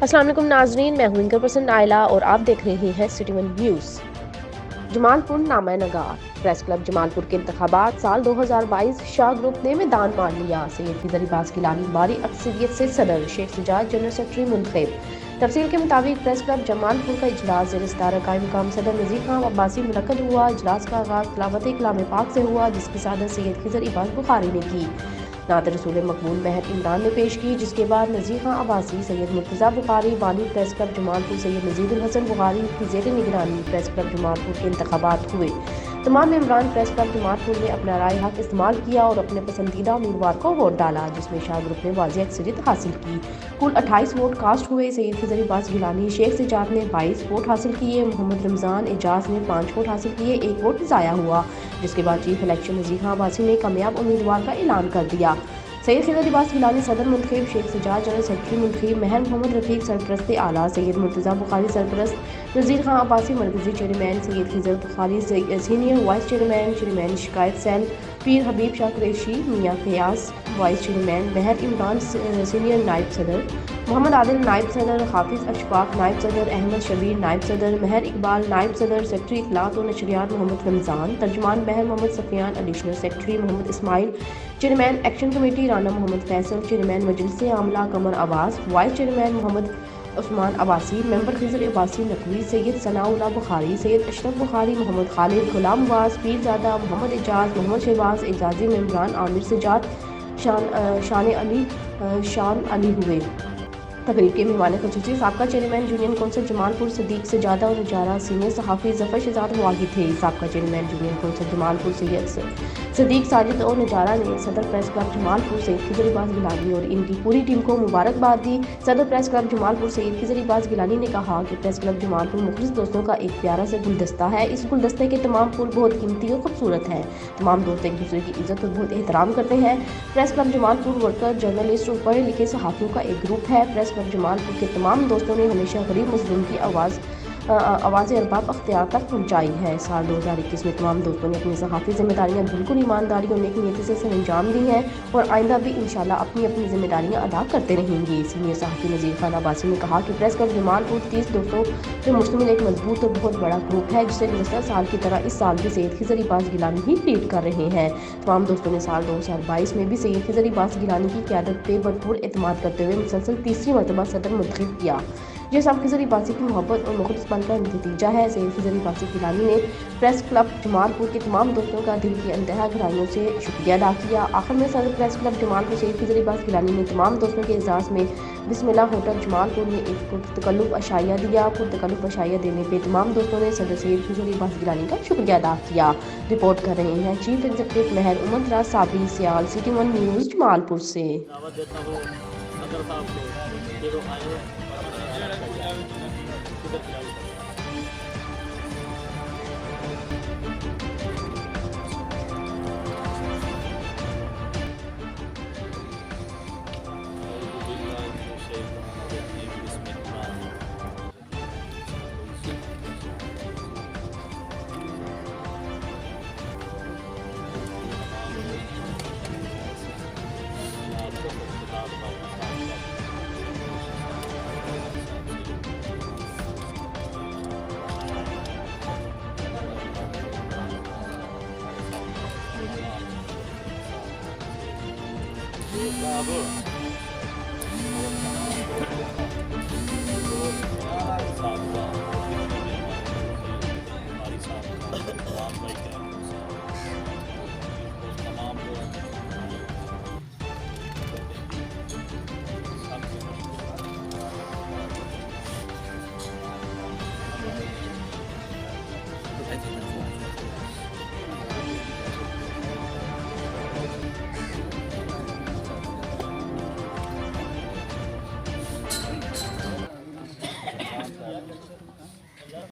السلام علیکم ناظرین، میں ہوں انکر پرسن عائلہ اور آپ دیکھ رہے ہیں سٹی ون نیوز۔ جمال پور نامہ نگار پریس کلب جمال پور کے انتخابات سال 2022 شاہ گروپ نے میدان مار لیا۔ سید فیض عباس گیلانی بھاری اکثریت سے صدر، شیخ سجاد جنرل سیکرٹری منتخب۔ تفصیل کے مطابق پریس کلب جمال پور کا اجلاس زیر صدارت قائم مقام صدر نذیر خان عباسی منعقد ہوا۔ اجلاس کا آغاز تلاوت کلام پاک سے ہوا، جس کی صدارت سید فیض عباس بخاری نے کی۔ نعت رسول مقبول مہر عمران نے پیش کی، جس کے بعد نذیر خان عباسی، سید مرتضیٰ بخاری بانی پریس کلب جمال پور، سید نذیر الحسن بخاری کی زیر نگرانی پریس کلب جمال پور کے انتخابات ہوئے۔ تمام ممبران پریس کلب جمال پور نے اپنا رائے حق استعمال کیا اور اپنے پسندیدہ امیدوار کو ووٹ ڈالا، جس میں شاہ گروپ نے واضح اکثریت حاصل کی۔ کل 28 ووٹ کاسٹ ہوئے۔ سید فیض عباس گیلانی، شیخ سجاد نے 22 ووٹ حاصل کیے، محمد رمضان اعجاز نے 5 ووٹ حاصل کیے، 1 ووٹ ضائع ہوا، جس کے بعد چیف الیکشن نذیر خان عباسی نے کامیاب امیدوار کا اعلان کر دیا۔ سید فیض عباس گیلانی صدر منتخب، شیخ سجاد جنرل سیکرٹری منتخب، مہر محمد رفیق سرپرست اعلیٰ، سید مرتضیٰ بخاری سرپرست، نذیر خان عباسی مرکزی چیئرمین، سید فیض بخاری سینئر وائس چیئرمین شکایت سیل، پیر حبیب شاہ قریشی، میاں فیاض وائس چیئرمین، مہر عمران سینئر نائب صدر، محمد عادل نائب صدر، حافظ اشفاق نائب صدر، احمد شبیر نائب صدر، مہر اقبال نائب صدر، سیکرٹری اطلاعات و نشریات محمد رمضان، ترجمان مہر محمد سفیان، ایڈیشنل سیکرٹری محمد اسماعیل، چیئرمین ایکشن کمیٹی رانا محمد فیصل، چیئرمین مجلس عاملہ قمر عباس، وائس چیئرمین محمد عثمان عباسی، ممبر خضر عباسی نقوی، سید ثناء اللہ بخاری، سید اشرف بخاری، محمد خالد، غلام عباس، پیرزادہ، محمد اعجاز، محمد شہباز اعجازی، ممبران عامر سجاد، شان علی ہوئے۔ تقریب کے مہمان خصوصی سابقہ چیئرمین یونین کونسل جمال پور صدیق سجادہ اور نجارہ سینئر صحافی ظفر شہزاد مواقع تھے۔ سابقہ چیئرمین یونین کونسل جمال پور سید صدیق ساجد اور نجارہ نے صدر پریس کلب جمال پور سید فیض عباس گیلانی اور ان کی پوری ٹیم کو مبارکباد دی۔ صدر پریس کلب جمال پور سید فیض عباس گیلانی نے کہا کہ پریس کلب جمال پور مخلص دوستوں کا ایک پیارا سا گلدستہ ہے۔ اس گلدستے کے تمام پھول بہت قیمتی اور خوبصورت ہیں۔ تمام دوست ایک دوسرے کی عزت اور بہت احترام کرتے ہیں۔ پریس کلب جمال پور ورکر، جرنلسٹ اور پڑھے لکھے صحافیوں کا ایک گروپ ہے۔ پریس کلب جمال پور کے تمام دوستوں نے ہمیشہ غریب مظلوم کی آواز ارباب اختیار تک پہنچائی ہے۔ سال 2021 میں تمام دوستوں نے اپنی صحافی ذمہ داریاں بالکل ایمانداری اور نیک نیتی سے سر انجام دی ہیں اور آئندہ بھی انشاءاللہ اپنی اپنی ذمہ داریاں ادا کرتے رہیں گے۔ سینئر صحافی نذیر خان عباسی نے کہا کہ پریس کلب جمال پور 30 دوستوں پر مشتمل ایک مضبوط اور بہت بڑا گروپ ہے، جسے گزشتہ سال کی طرح اس سال بھی سید فیض عباس گیلانی ہی لیڈ کر رہے ہیں۔ تمام دوستوں نے سال 2022 میں بھی سید فیض عباس گیلانی کی قیادت پہ بھرپور اعتماد کرتے ہوئے مسلسل تیسری مرتبہ صدر منتخب کیا۔ یہ سب فیض عباسی کی محبت اور مخلص پن کا نتیجہ ہے۔ سید فیض عباسی گیلانی نے پریس کلب جمال پور کے تمام دوستوں کا دل کی انتہا گہرائیوں سے شکریہ ادا کیا۔ آخر میں صدر پریس کلب جمال پور سید فیض عباس گیلانی نے تمام دوستوں کے اعزاز میں بسم اللہ ہوٹل جمال پور میں ایک پرتکلف عشائیہ دیا۔ پرتکلف عشائیہ دینے پہ تمام دوستوں نے صدر سید فیض عباس گیلانی کا شکریہ ادا کیا۔ رپورٹ کر رہے ہیں چیف ایگزیکٹو مہر عمر راز صابری، سیال، سٹی ون نیوز جمال پور سے۔